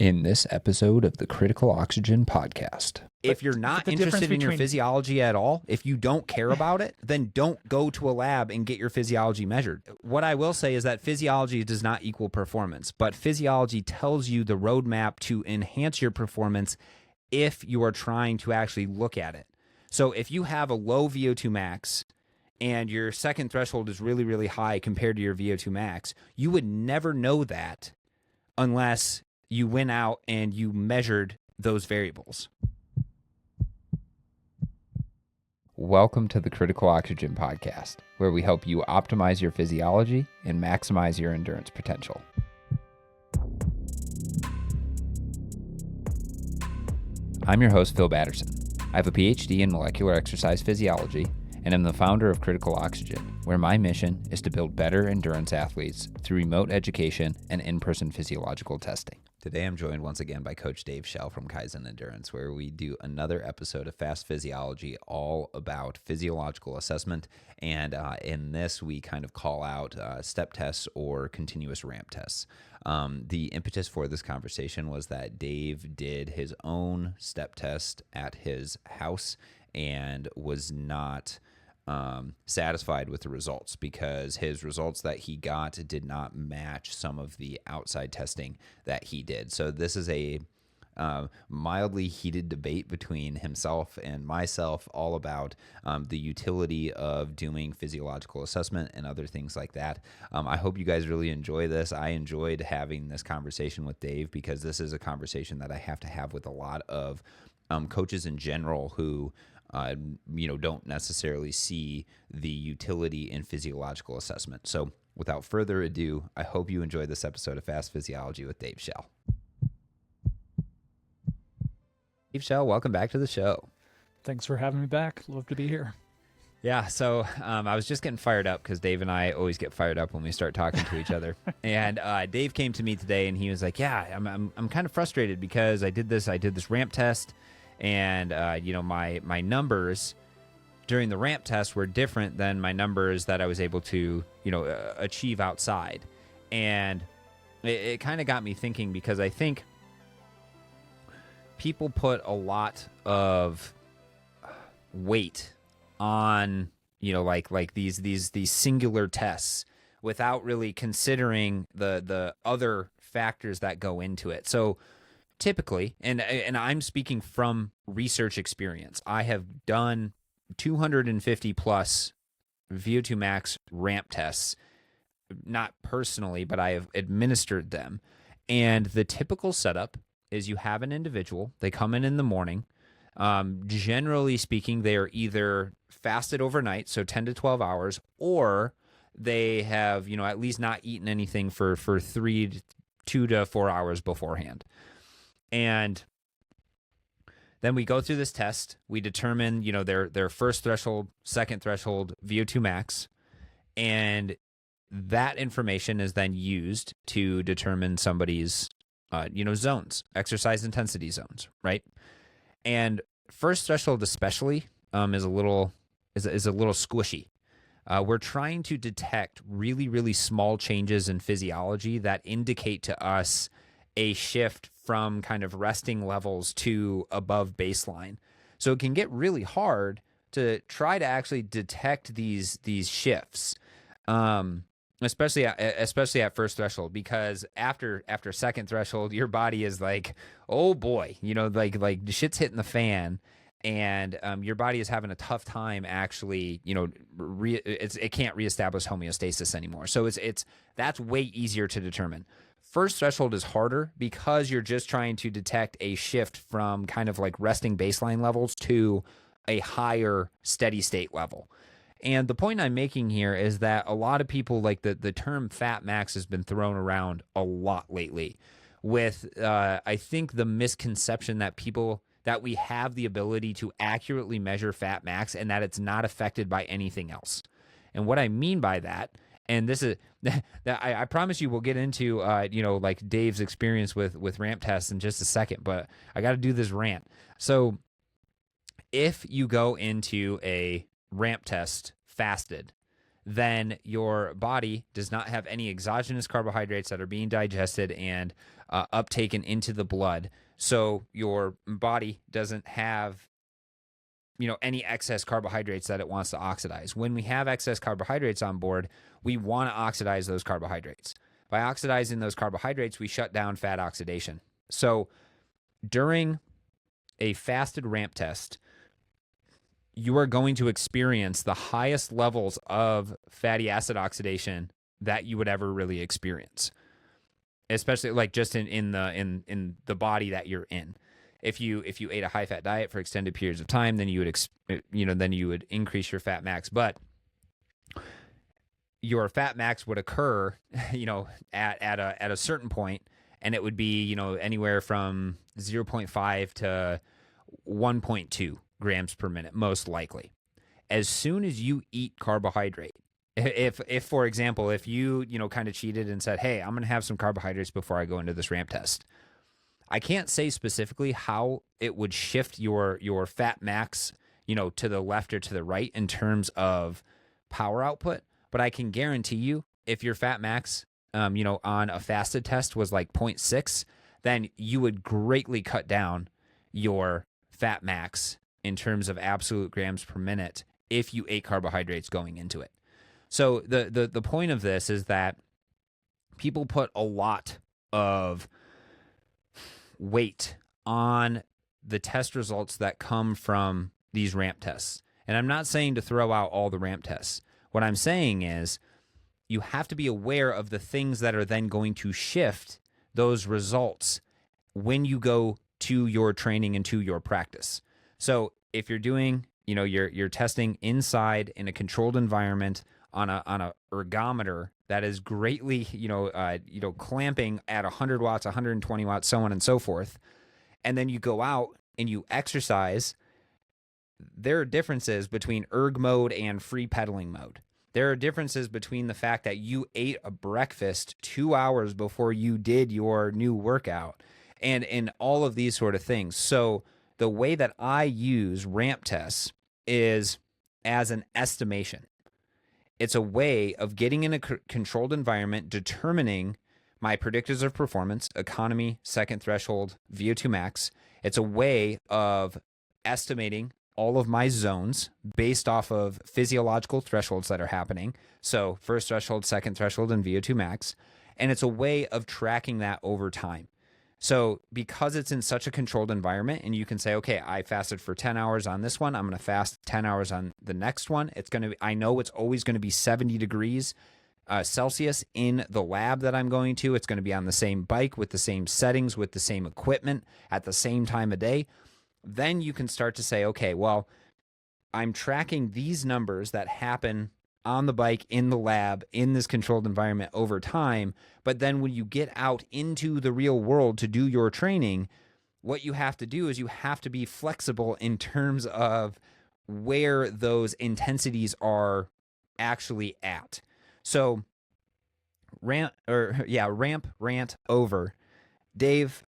in this episode of the Critical Oxygen Podcast. If you're not interested in your physiology at all, if you don't care about it, then don't go to a lab and get your physiology measured. What I will say is that physiology does not equal performance, but physiology tells you the roadmap to enhance your performance if you are trying to actually look at it. So if you have a low VO2 max and your second threshold is really, really high compared to your VO2 max, you would never know that unless you went out and you measured those variables. Welcome to the Critical Oxygen Podcast, where we help you optimize your physiology and maximize your endurance potential. I'm your host, Phil Batterson. I have a PhD in molecular exercise physiology, and I'm the founder of Critical Oxygen, where my mission is to build better endurance athletes through remote education and in-person physiological testing. Today, I'm joined once again by Coach Dave Schell from Kaizen Endurance, where we do another episode of Fast Physiology all about physiological assessment. And in this, we kind of call out step tests or continuous ramp tests. The impetus for this conversation was that Dave did his own step test at his house and was not satisfied with the results because his results that he got did not match some of the outside testing that he did. So this is a mildly heated debate between himself and myself all about the utility of doing physiological assessment and other things like that. I hope you guys really enjoy this. I enjoyed having this conversation with Dave because this is a conversation that I have to have with a lot of coaches in general who don't necessarily see the utility in physiological assessment. So without further ado, I hope you enjoy this episode of Fast Physiology with Dave Schell. Dave Schell, welcome back to the show. Thanks for having me back. Love to be here. Yeah, so I was just getting fired up because Dave and I always get fired up when we start talking to each other. And Dave came to me today and he was like, "Yeah, I'm kind of frustrated because I did this ramp test, and my numbers during the ramp test were different than my numbers that I was able to achieve outside." And it kind of got me thinking because I think people put a lot of weight on like these singular tests without really considering the other factors that go into it. So typically, and I'm speaking from research experience, I have done 250 plus VO2 max ramp tests, not personally, but I have administered them. And the typical setup is you have an individual, they come in the morning. Generally speaking, they are either fasted overnight, so 10 to 12 hours, or they have, at least not eaten anything for 2 to 4 hours beforehand. And then we go through this test. We determine, their first threshold, second threshold, VO2 max, and that information is then used to determine somebody's, zones, exercise intensity zones, right? And first threshold especially is a little squishy. We're trying to detect really, really small changes in physiology that indicate to us a shift from kind of resting levels to above baseline. So it can get really hard to try to actually detect these shifts, especially at first threshold, because after second threshold, your body is like, oh boy, like the shit's hitting the fan, and your body is having a tough time actually, it can't reestablish homeostasis anymore. So that's way easier to determine. First threshold is harder because you're just trying to detect a shift from kind of like resting baseline levels to a higher steady state level. And the point I'm making here is that a lot of people, like the term fat max has been thrown around a lot lately with, I think, the misconception that we have the ability to accurately measure fat max and that it's not affected by anything else. And what I mean by that, and this is that I promise you we'll get into like Dave's experience with ramp tests in just a second, but I got to do this rant. So if you go into a ramp test fasted, then your body does not have any exogenous carbohydrates that are being digested and uptaken into the blood. So your body doesn't have any excess carbohydrates that it wants to oxidize. When we have excess carbohydrates on board, we want to oxidize those carbohydrates. By oxidizing those carbohydrates, we shut down fat oxidation. So during a fasted ramp test, you are going to experience the highest levels of fatty acid oxidation that you would ever really experience, especially like just in the body that you're in. If you ate a high fat diet for extended periods of time, then you would increase your fat max, but your fat max would occur, at a certain point, and it would be, anywhere from 0.5 to 1.2 grams per minute, most likely. As soon as you eat carbohydrate, if for example, if you kind of cheated and said, hey, I'm going to have some carbohydrates before I go into this ramp test, I can't say specifically how it would shift your fat max, to the left or to the right in terms of power output, but I can guarantee you if your fat max, on a fasted test was like 0.6, then you would greatly cut down your fat max in terms of absolute grams per minute if you ate carbohydrates going into it. So the point of this is that people put a lot of weight on the test results that come from these ramp tests. And I'm not saying to throw out all the ramp tests. What I'm saying is you have to be aware of the things that are then going to shift those results when you go to your training and to your practice. So if you're doing, you're testing inside in a controlled environment on a ergometer that is greatly, clamping at 100 watts, 120 watts, so on and so forth, and then you go out and you exercise, there are differences between erg mode and free pedaling mode. There are differences between the fact that you ate a breakfast 2 hours before you did your new workout and all of these sort of things. So the way that I use ramp tests is as an estimation. It's a way of getting in a controlled environment, determining my predictors of performance, economy, second threshold, VO2 max. It's a way of estimating all of my zones based off of physiological thresholds that are happening. So first threshold, second threshold, and VO2 max. And it's a way of tracking that over time. So because it's in such a controlled environment and you can say, okay, I fasted for 10 hours on this one, I'm going to fast 10 hours on the next one. I know it's always going to be 70 degrees Celsius in the lab that I'm going to. It's going to be on the same bike with the same settings, with the same equipment at the same time of day. Then you can start to say, okay, well, I'm tracking these numbers that happen on the bike, in the lab, in this controlled environment over time. But then when you get out into the real world to do your training, what you have to do is you have to be flexible in terms of where those intensities are actually at. So rant, over. Dave,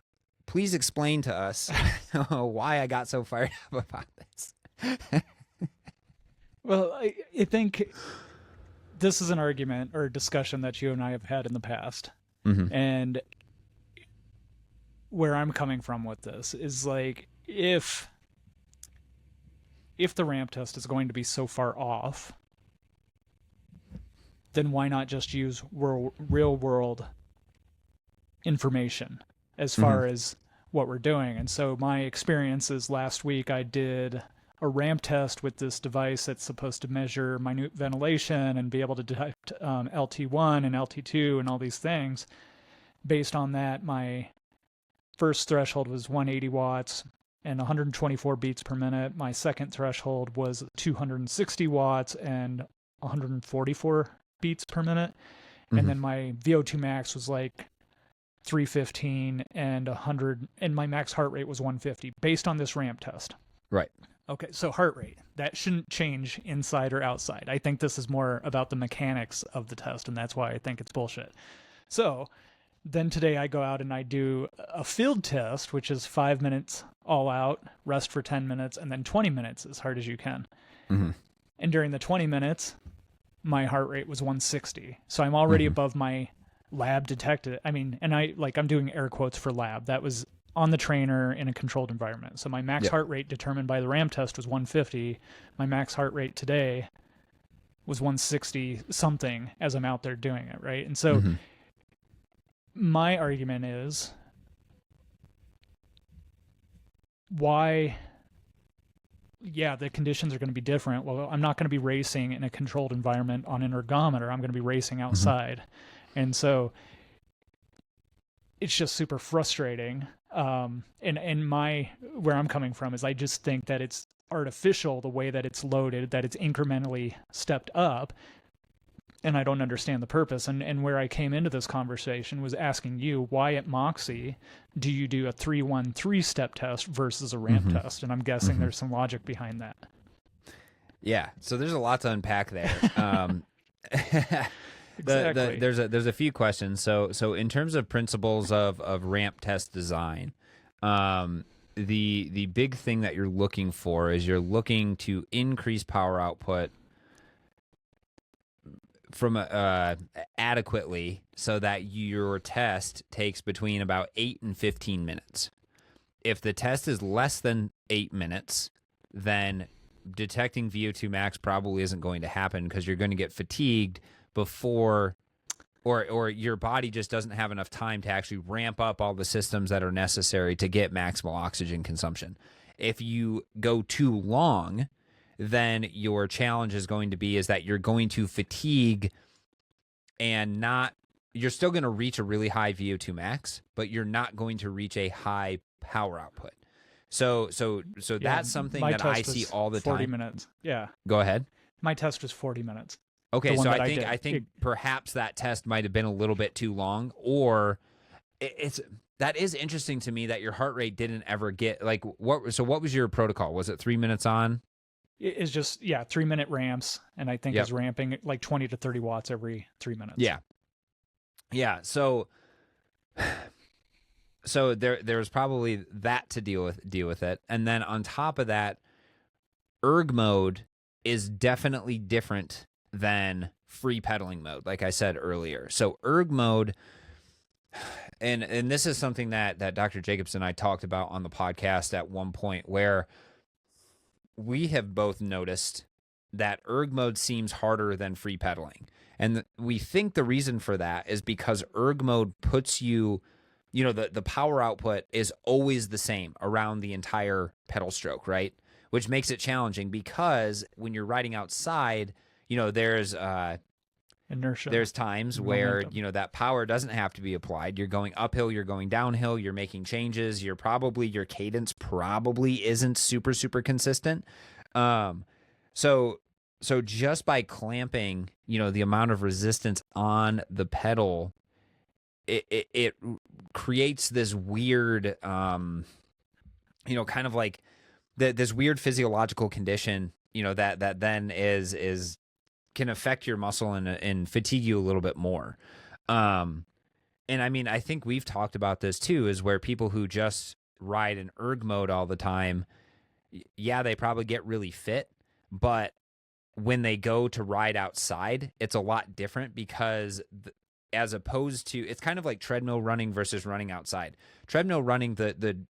please explain to us why I got so fired up about this. Well, I think this is an argument or discussion that you and I have had in the past. Mm-hmm. And where I'm coming from with this is like, if the ramp test is going to be so far off, then why not just use real world information as far as what we're doing? And so my experiences last week, I did a ramp test with this device that's supposed to measure minute ventilation and be able to detect LT1 and LT2 and all these things. Based on that, my first threshold was 180 watts and 124 beats per minute. My second threshold was 260 watts and 144 beats per minute. And then my VO2 max was like 315 and 100, and my max heart rate was 150 based on this ramp test. Right. Okay, so heart rate, that shouldn't change inside or outside. I think this is more about the mechanics of the test, and that's why I think it's bullshit. So then today I go out and I do a field test, which is 5 minutes all out, rest for 10 minutes, and then 20 minutes as hard as you can. Mm-hmm. And during the 20 minutes, my heart rate was 160. So I'm already above my lab detected. I mean, and I'm doing air quotes for lab. That was on the trainer in a controlled environment. So my max heart rate determined by the RAM test was 150. My max heart rate today was 160 something as I'm out there doing it, right? And so my argument is, why, yeah, the conditions are going to be different. Well, I'm not going to be racing in a controlled environment on an ergometer. I'm going to be racing outside. And so it's just super frustrating. And where I'm coming from is I just think that it's artificial the way that it's loaded, that it's incrementally stepped up. And I don't understand the purpose. And where I came into this conversation was asking you, why at Moxie do you do a 3-1-3 step test versus a ramp test? And I'm guessing there's some logic behind that. Yeah. So there's a lot to unpack there. Exactly. There's a few questions. So in terms of principles of ramp test design, the big thing that you're looking for is you're looking to increase power output from adequately so that your test takes between about 8 and 15 minutes. If the test is less than 8 minutes, then detecting VO2 max probably isn't going to happen because you're going to get fatigued before, or your body just doesn't have enough time to actually ramp up all the systems that are necessary to get maximal oxygen consumption. If you go too long, then your challenge is going to be is that you're going to fatigue and you're still going to reach a really high VO2 max, but you're not going to reach a high power output. So that's something that I see all the time. 40 minutes. Yeah. Go ahead. My test was 40 minutes. Okay, so I think perhaps that test might have been a little bit too long, or that is interesting to me that your heart rate didn't ever get like what. So what was your protocol? Was it 3 minutes on? It's just 3-minute ramps, and I think is ramping like 20 to 30 watts every 3 minutes. Yeah. So there's probably that to deal with it, and then on top of that, erg mode is definitely different than free pedaling mode, like I said earlier. So erg mode, and this is something that Dr. Jacobs and I talked about on the podcast at one point, where we have both noticed that erg mode seems harder than free pedaling. And we think the reason for that is because erg mode puts you, the power output is always the same around the entire pedal stroke, right? Which makes it challenging because when you're riding outside, there's inertia. There's times where, that power doesn't have to be applied. You're going uphill, you're going downhill, you're making changes. Your cadence probably isn't super, super consistent. So just by clamping, the amount of resistance on the pedal, it creates this weird, kind of like this weird physiological condition, that then can affect your muscle and fatigue you a little bit more. And I mean, I think we've talked about this too, is where people who just ride in erg mode all the time, they probably get really fit, but when they go to ride outside, it's a lot different because as opposed to, it's kind of like treadmill running versus running outside. Treadmill running, the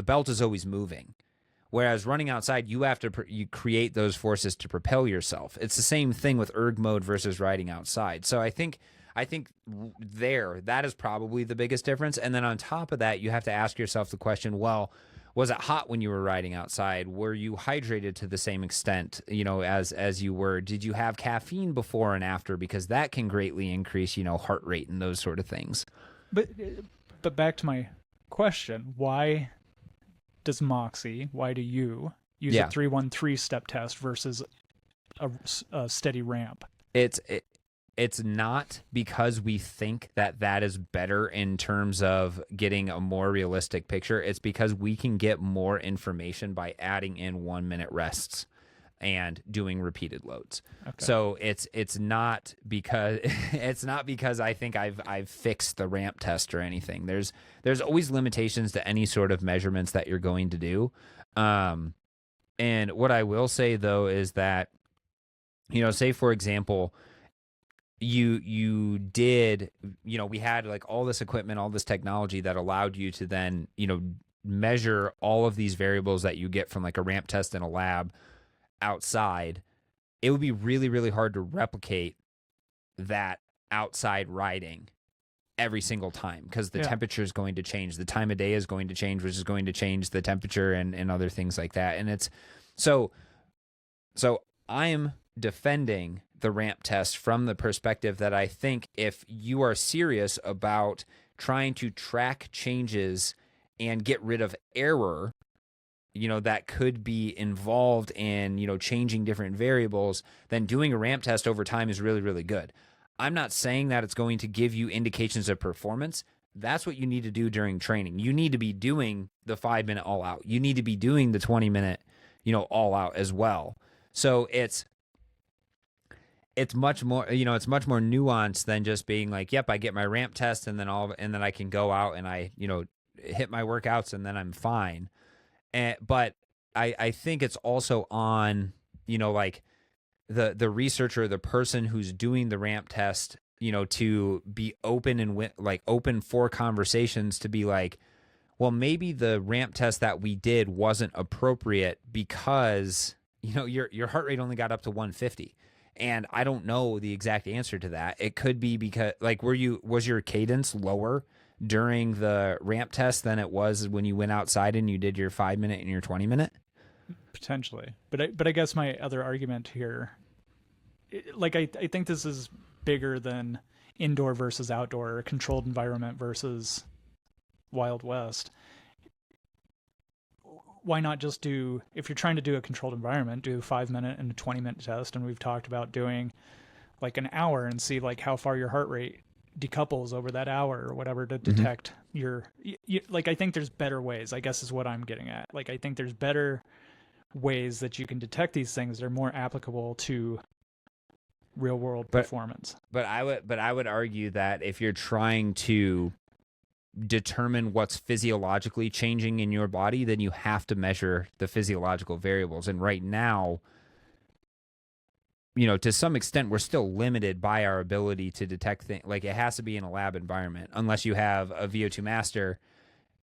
belt is always moving. Whereas running outside, you have to you create those forces to propel yourself. It's the same thing with erg mode versus riding outside. So I think that is probably the biggest difference. And then on top of that, you have to ask yourself the question, well, was it hot when you were riding outside? Were you hydrated to the same extent, as you were? Did you have caffeine before and after? Because that can greatly increase, heart rate and those sort of things. But back to my question, why does Moxie, why do you use a 3-1-3 step test versus a steady ramp? It's not because we think that is better in terms of getting a more realistic picture. It's because we can get more information by adding in 1 minute rests and doing repeated loads. Okay. So it's not because I think I've fixed the ramp test or anything. There's always limitations to any sort of measurements that you're going to do. And what I will say though is that say for example, you did, we had like all this equipment, all this technology that allowed you to then, measure all of these variables that you get from like a ramp test in a lab outside. It would be really, really hard to replicate that outside riding every single time, because the temperature is going to change, the time of day is going to change, which is going to change the temperature and other things like that. And it's so I'm defending the ramp test from the perspective that I think if you are serious about trying to track changes and get rid of error, that could be involved in, changing different variables, then doing a ramp test over time is really, really good. I'm not saying that it's going to give you indications of performance. That's what you need to do during training. You need to be doing the 5-minute all out. You need to be doing the 20-minute, all out as well. So it's much more, it's much more nuanced than just being like, yep, I get my ramp test and then I can go out and I, hit my workouts and then I'm fine. But I think it's also on, like the researcher, the person who's doing the ramp test, to be open and open for conversations, to be like, well, maybe the ramp test that we did wasn't appropriate because, your heart rate only got up to 150. And I don't know the exact answer to that. It could be because was your cadence lower during the ramp test than it was when you went outside and you did your 5-minute and your 20-minute? Potentially. But I guess my other argument here, I think this is bigger than indoor versus outdoor, controlled environment versus Wild West. Why not just do, if you're trying to do a controlled environment, do a 5-minute and a 20-minute test? And we've talked about doing like an hour and see like how far your heart rate decouples over that hour or whatever to detect your, I think there's better ways, I guess is what I'm getting at. Like, I think there's better ways that you can detect these things that are more applicable to real world performance. But I would argue that if you're trying to determine what's physiologically changing in your body, then you have to measure the physiological variables. And right now, to some extent, we're still limited by our ability to detect things. Like, it has to be in a lab environment, unless you have a VO2 master,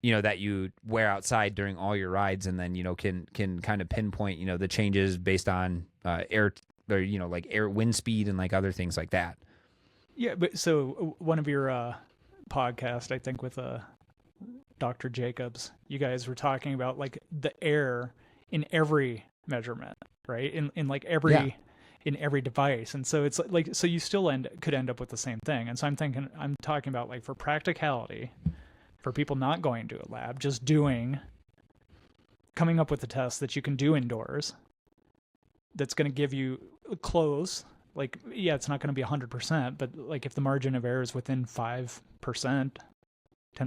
that you wear outside during all your rides, and then, can kind of pinpoint, the changes based on air, or, like air wind speed and like other things like that. Yeah. But so one of your podcast, I think with Dr. Jacobs, you guys were talking about like the air in every measurement, right? In like every in every device. And so it's like, so you still could end up with the same thing. And so I'm talking about like for practicality, for people not going to a lab, just coming up with a test that you can do indoors that's going to give you close. Like, yeah, it's not going to be 100%, but like if the margin of error is within 5%, 10%.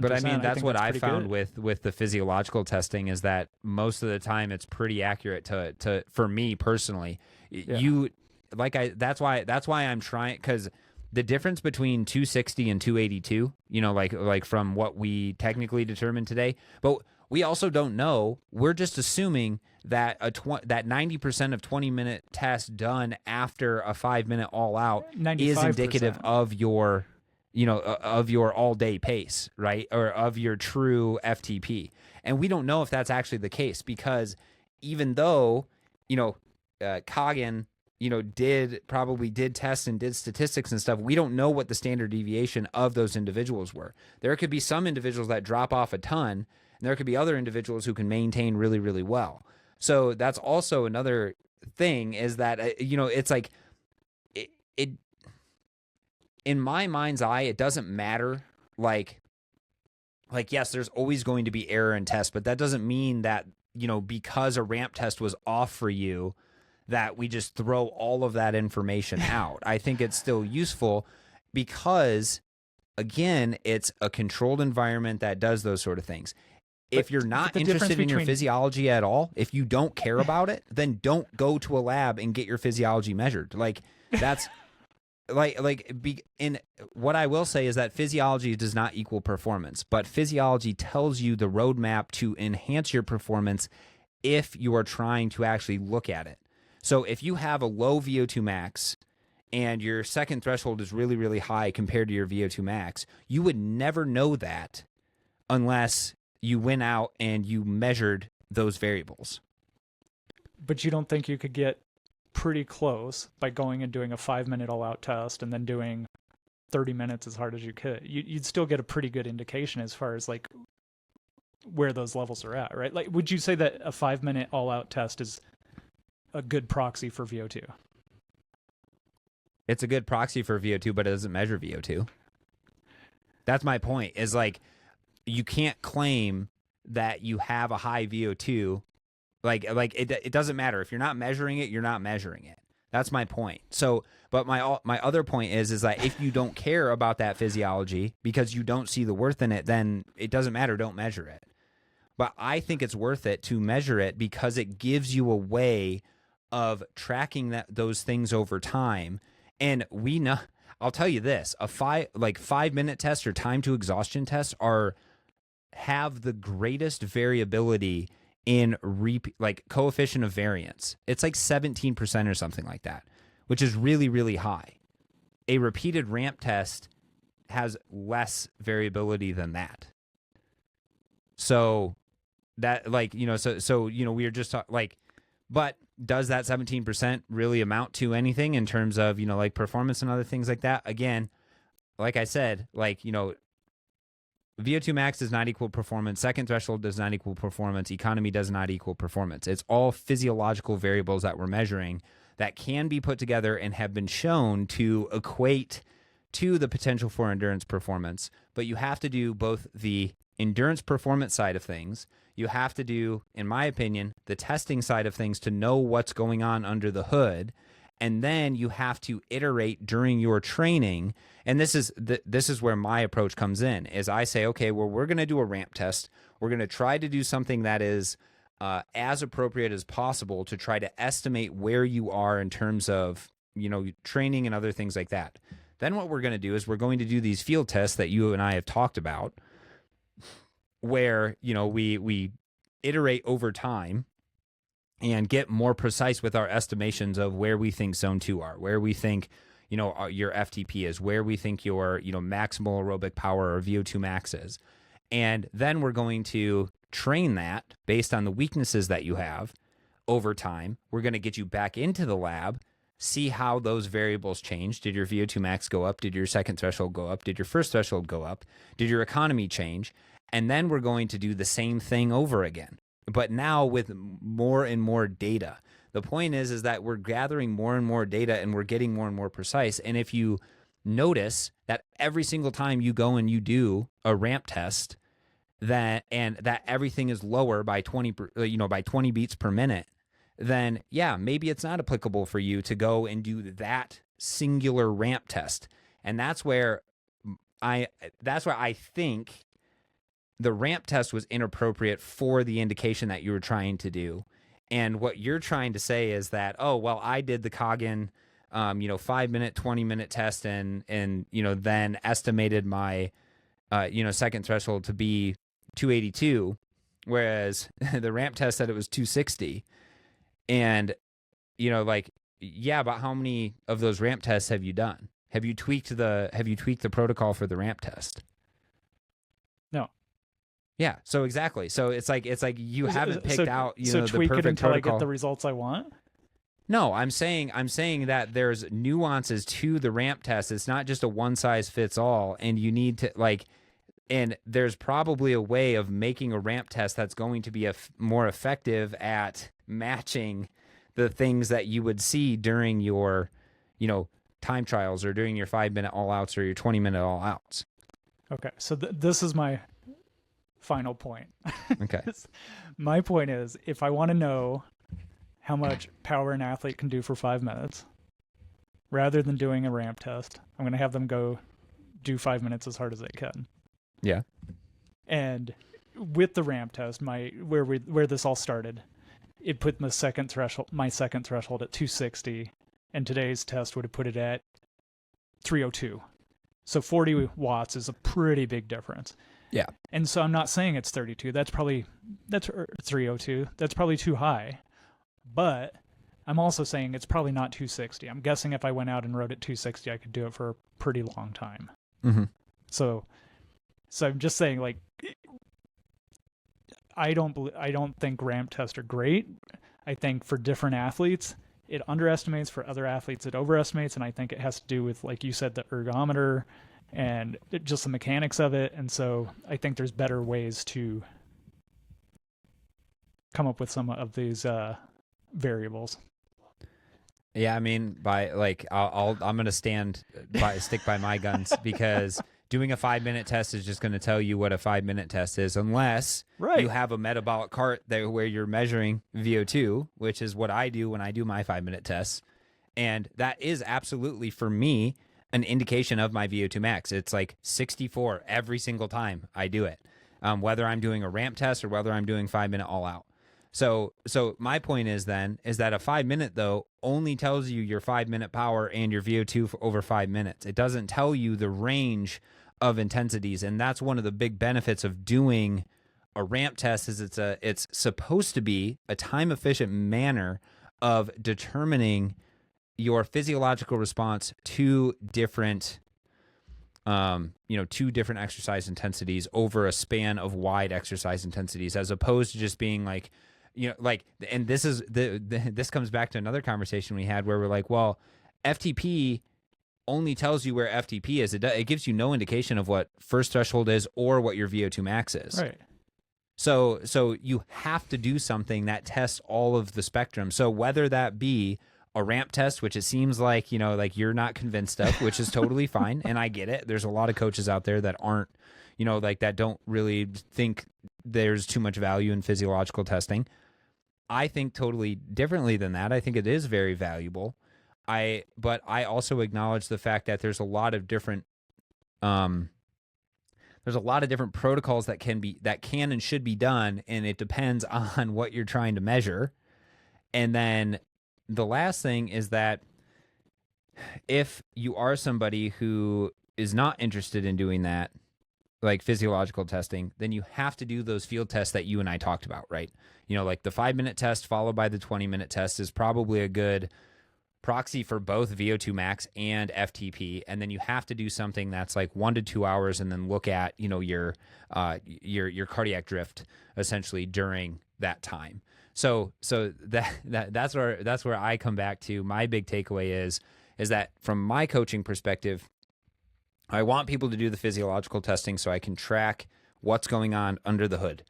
But I mean, that's what I found good. with the physiological testing, is that most of the time it's pretty accurate to for me personally. Yeah. That's why I'm trying, because the difference between 260 and 282, like from what we technically determined today, but we also don't know. We're just assuming that that 90% of 20-minute tests done after a 5-minute all out 95%. Is indicative of your, of your all day pace, right? Or of your true FTP. And we don't know if that's actually the case, because even though, Coggin, did tests and did statistics and stuff, we don't know what the standard deviation of those individuals were. There could be some individuals that drop off a ton, and there could be other individuals who can maintain really, really well. So that's also another thing, is that, it's like, it in my mind's eye, it doesn't matter. Like, yes, there's always going to be error in tests, but that doesn't mean that, because a ramp test was off for you, that we just throw all of that information out. I think it's still useful because, again, it's a controlled environment that does those sort of things. If you're not interested in your physiology at all, if you don't care about it, then don't go to a lab and get your physiology measured. Like, that's in what I will say is that physiology does not equal performance, but physiology tells you the roadmap to enhance your performance if you are trying to actually look at it. So if you have a low VO2 max and your second threshold is really, really high compared to your VO2 max, you would never know that unless you went out and you measured those variables. But you don't think you could get pretty close by going and doing a 5-minute all-out test and then doing 30 minutes as hard as you could? You'd still get a pretty good indication as far as like where those levels are at, right? Like, would you say that a 5-minute all-out test is a good proxy for VO2? It's a good proxy for VO2, but it doesn't measure VO2. That's my point, is like, you can't claim that you have a high VO2. Like it doesn't matter. If you're not measuring it, you're not measuring it. That's my point. So, but my other point is that if you don't care about that physiology because you don't see the worth in it, then it doesn't matter. Don't measure it. But I think it's worth it to measure it because it gives you a way of tracking those things over time. And we know, I'll tell you this, a 5-minute test or time to exhaustion tests have the greatest variability in coefficient of variance. It's like 17% or something like that, which is really, really high. A repeated ramp test has less variability than that. So that we are just but does that 17% really amount to anything in terms of, performance and other things like that? Again, like I said, VO2 max does not equal performance. Second threshold does not equal performance. Economy does not equal performance. It's all physiological variables that we're measuring that can be put together and have been shown to equate to the potential for endurance performance. But you have to do both the endurance performance side of things. You have to do, in my opinion, the testing side of things to know what's going on under the hood. And then you have to iterate during your training. And this is where my approach comes in, is I say, okay, well, we're going to do a ramp test. We're going to try to do something that is as appropriate as possible to try to estimate where you are in terms of, training and other things like that. Then what we're going to do is we're going to do these field tests that you and I have talked about, where, we iterate over time and get more precise with our estimations of where we think zone 2 are, where we think, your FTP is, where we think your, maximal aerobic power or VO2 max is. And then we're going to train that based on the weaknesses that you have over time. We're going to get you back into the lab, see how those variables change. Did your VO2 max go up? Did your second threshold go up? Did your first threshold go up? Did your economy change? And then we're going to do the same thing over again, but now with more and more data. The point is that we're gathering more and more data and we're getting more and more precise. And if you notice that every single time you go and you do a ramp test, that everything is lower by 20 beats per minute, then yeah, maybe it's not applicable for you to go and do that singular ramp test. And that's where I think the ramp test was inappropriate for the indication that you were trying to do. And what you're trying to say is that, oh, well, I did the Coggin, 5-minute, 20-minute test and then estimated my, second threshold to be 282, whereas the ramp test said it was 260. And, yeah, but how many of those ramp tests have you done? Have you tweaked the protocol for the ramp test? No. Yeah, so exactly. So it's like you haven't picked out the tweak perfect it until protocol. I get the results I want. No, I'm saying that there's nuances to the ramp test. It's not just a one size fits all, and you need to and there's probably a way of making a ramp test that's going to be more effective at matching the things that you would see during your, time trials or during your 5-minute all outs or your 20-minute all outs. Okay, so this is my final point. Okay. My point is, if I want to know how much power an athlete can do for 5 minutes, rather than doing a ramp test, I'm going to have them go do 5 minutes as hard as they can. Yeah. And with the ramp test, where this all started, it put my second threshold at 260, and today's test would have put it at 302. So 40 watts is a pretty big difference. Yeah. And so I'm not saying it's 32. That's 302. That's probably too high. But I'm also saying it's probably not 260. I'm guessing if I went out and rode at 260, I could do it for a pretty long time. Mm-hmm. So I'm just saying, like, I don't think ramp tests are great. I think for different athletes, it underestimates. For other athletes, it overestimates. And I think it has to do with, like you said, the ergometer and just the mechanics of it. And so I think there's better ways to come up with some of these variables. Yeah, I mean, I'm gonna stick by my guns because doing a 5-minute test is just going to tell you what a 5-minute test is, unless you have a metabolic cart there where you're measuring VO2, which is what I do when I do my 5-minute tests, and that is absolutely for me an indication of my VO2 max. It's like 64 every single time I do it, whether I'm doing a ramp test or whether I'm doing 5-minute all out. So my point is that a 5-minute though only tells you your 5-minute power and your VO2 for over 5 minutes. It doesn't tell you the range of intensities, and that's one of the big benefits of doing a ramp test. Is it's supposed to be a time efficient manner of determining your physiological response to different exercise intensities over a span of wide exercise intensities, as opposed to just being like, and this is this comes back to another conversation we had where we're like, well, FTP only tells you where FTP is. It gives you no indication of what first threshold is or what your VO2 max is. Right. So you have to do something that tests all of the spectrum. So whether that be a ramp test, which it seems like, like you're not convinced of, which is totally fine. And I get it. There's a lot of coaches out there that aren't, that don't really think there's too much value in physiological testing. I think totally differently than that. I think it is very valuable. But I also acknowledge the fact that there's a lot of different protocols that can and should be done, and it depends on what you're trying to measure. And then the last thing is that if you are somebody who is not interested in doing that, like physiological testing, then you have to do those field tests that you and I talked about, right? Like the 5-minute test followed by the 20-minute test is probably a good proxy for both VO2 max and FTP. And then you have to do something that's like 1 to 2 hours and then look at, your cardiac drift essentially during that time. So that's where I come back to. My big takeaway is that from my coaching perspective, I want people to do the physiological testing so I can track what's going on under the hood.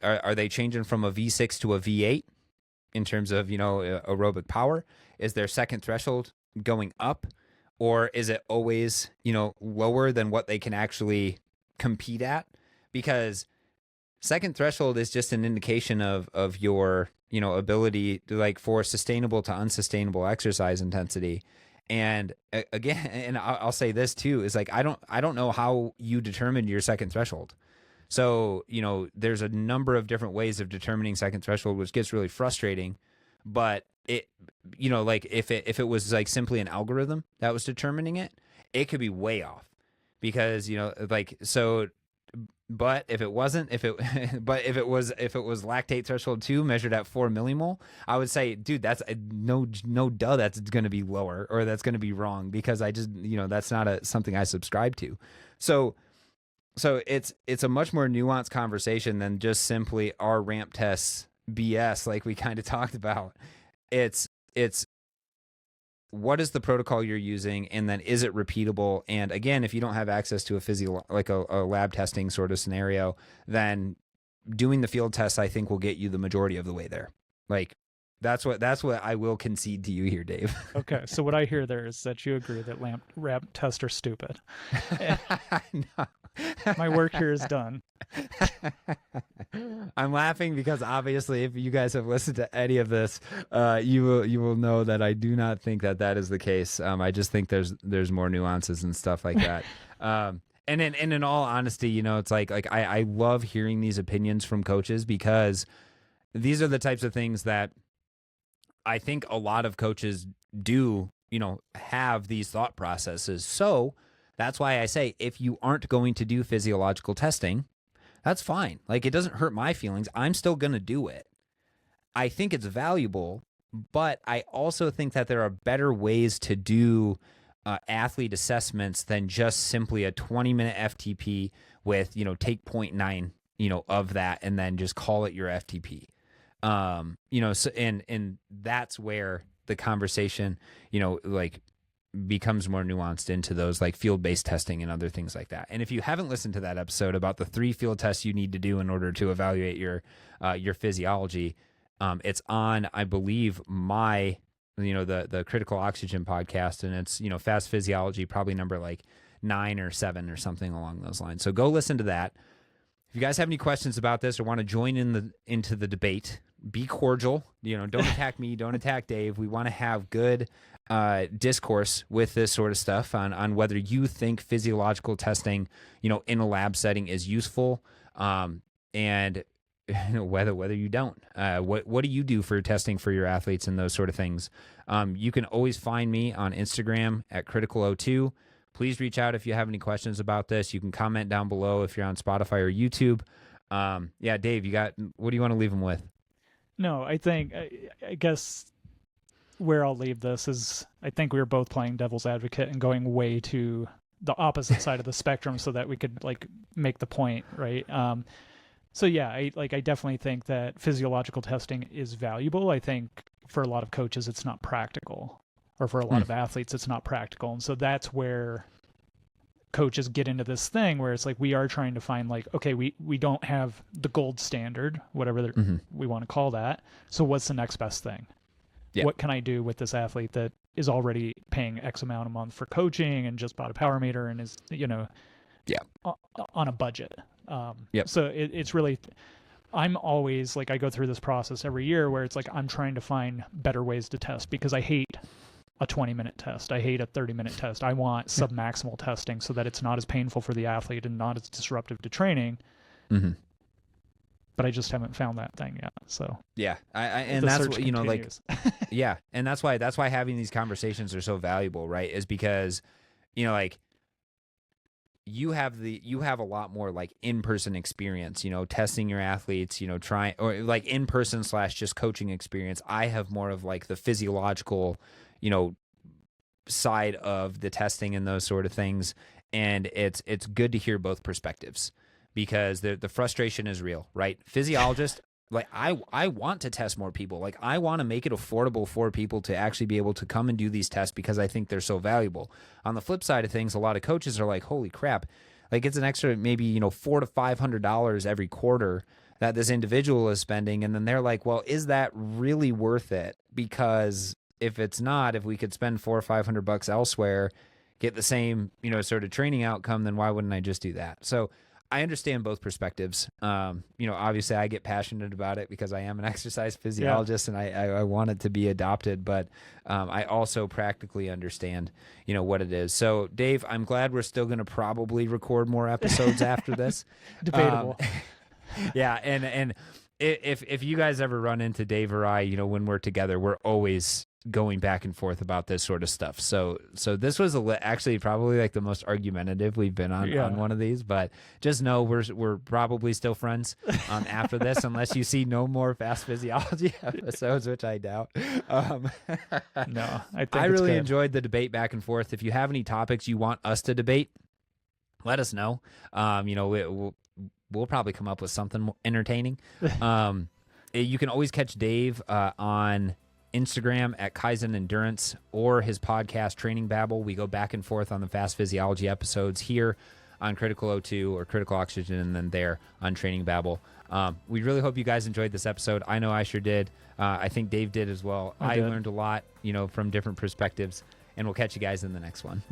Are they changing from a V6 to a V8 in terms of, aerobic power? Is their second threshold going up, or is it always, lower than what they can actually compete at? Because second threshold is just an indication of your, ability to, like, for sustainable to unsustainable exercise intensity. And again, and I'll say this too, is like, I don't know how you determined your second threshold. So, there's a number of different ways of determining second threshold, which gets really frustrating. But it, like if it was like simply an algorithm that was determining it, it could be way off because, but if it wasn't, if it was lactate threshold 2 measured at 4 millimole, I would say, dude, that's no duh, that's going to be lower, or that's going to be wrong, because I just, that's not something I subscribe to. So it's a much more nuanced conversation than just simply our ramp tests BS, like we kind of talked about. It's what is the protocol you're using, and then is it repeatable? And again, if you don't have access to a lab testing sort of scenario, then doing the field tests, I think, will get you the majority of the way there. Like that's what I will concede to you here, Dave. Okay, so what I hear there is that you agree that ramp tests are stupid. No. My work here is done. I'm laughing because obviously, if you guys have listened to any of this, you will know that I do not think that is the case. I just think there's more nuances and stuff like that. And in all honesty, it's like I love hearing these opinions from coaches, because these are the types of things that I think a lot of coaches do, have these thought processes. So that's why I say, if you aren't going to do physiological testing, that's fine. Like, it doesn't hurt my feelings. I'm still going to do it. I think it's valuable But I also think that there are better ways to do athlete assessments than just simply a 20-minute FTP with, take 0.9, of that, and then just call it your FTP. So, and that's where the conversation, like becomes more nuanced into those like field-based testing and other things like that. And if you haven't listened to that episode about the 3 field tests you need to do in order to evaluate your physiology, it's on, I believe, my, the Critical Oxygen podcast, and it's, Fast Physiology, probably number like 9 or 7 or something along those lines. So go listen to that. If you guys have any questions about this or want to join into the debate, be cordial. Don't attack me, don't attack Dave. We want to have good discourse with this sort of stuff on whether you think physiological testing, in a lab setting is useful, and whether you don't. What do you do for testing for your athletes and those sort of things? You can always find me on Instagram at Critical02. Please reach out if you have any questions about this. You can comment down below if you're on Spotify or YouTube. Yeah, Dave, what do you want to leave them with? No, I guess where I'll leave this is I think we were both playing devil's advocate and going way to the opposite side of the spectrum so that we could like make the point, right? So yeah, I definitely think that physiological testing is valuable. I think for a lot of coaches it's not practical, or for a lot of athletes it's not practical. And so that's where coaches get into this thing where it's like we are trying to find like, okay, we don't have the gold standard, whatever we want to call that. So what's the next best thing? Yeah. What can I do with this athlete that is already paying X amount a month for coaching and just bought a power meter and is, on a budget? So it's really, I'm always like, I go through this process every year where it's like, I'm trying to find better ways to test because I hate a 20-minute test. I hate a 30-minute test. I want submaximal testing so that it's not as painful for the athlete and not as disruptive to training. Mm-hmm. But I just haven't found that thing yet. So yeah, and that's what, yeah, and that's why having these conversations are so valuable, right? Is because, like you have a lot more like in-person experience, testing your athletes, trying, or like in-person / just coaching experience. I have more of like the physiological, side of the testing and those sort of things. And it's good to hear both perspectives, because the frustration is real, right? Physiologists, like I want to test more people. Like I want to make it affordable for people to actually be able to come and do these tests because I think they're so valuable. On the flip side of things, a lot of coaches are like, holy crap, like it's an extra maybe, $400 to $500 every quarter that this individual is spending. And then they're like, well, is that really worth it? Because if it's not, if we could spend $400 or $500 elsewhere, get the same, sort of training outcome, then why wouldn't I just do that? So I understand both perspectives. Obviously I get passionate about it because I am an exercise physiologist and I want it to be adopted, but I also practically understand, what it is. So Dave, I'm glad we're still going to probably record more episodes after this. Debatable. Yeah. And if you guys ever run into Dave or I, when we're together, we're always going back and forth about this sort of stuff. So this was actually probably like the most argumentative we've been on one of these, but just know we're probably still friends after this, unless you see no more Fast Physiology episodes, which I doubt. No, I really enjoyed the debate back and forth. If you have any topics you want us to debate, let us know. We'll probably come up with something entertaining. You can always catch Dave on Instagram at Kaizen Endurance, or his podcast Training Babble. We go back and forth on the Fast Physiology episodes here on Critical O2 or Critical Oxygen, and then there on Training Babble. We really hope you guys enjoyed this episode. I know I sure did. I think Dave did as well. I learned a lot, from different perspectives, and we'll catch you guys in the next one.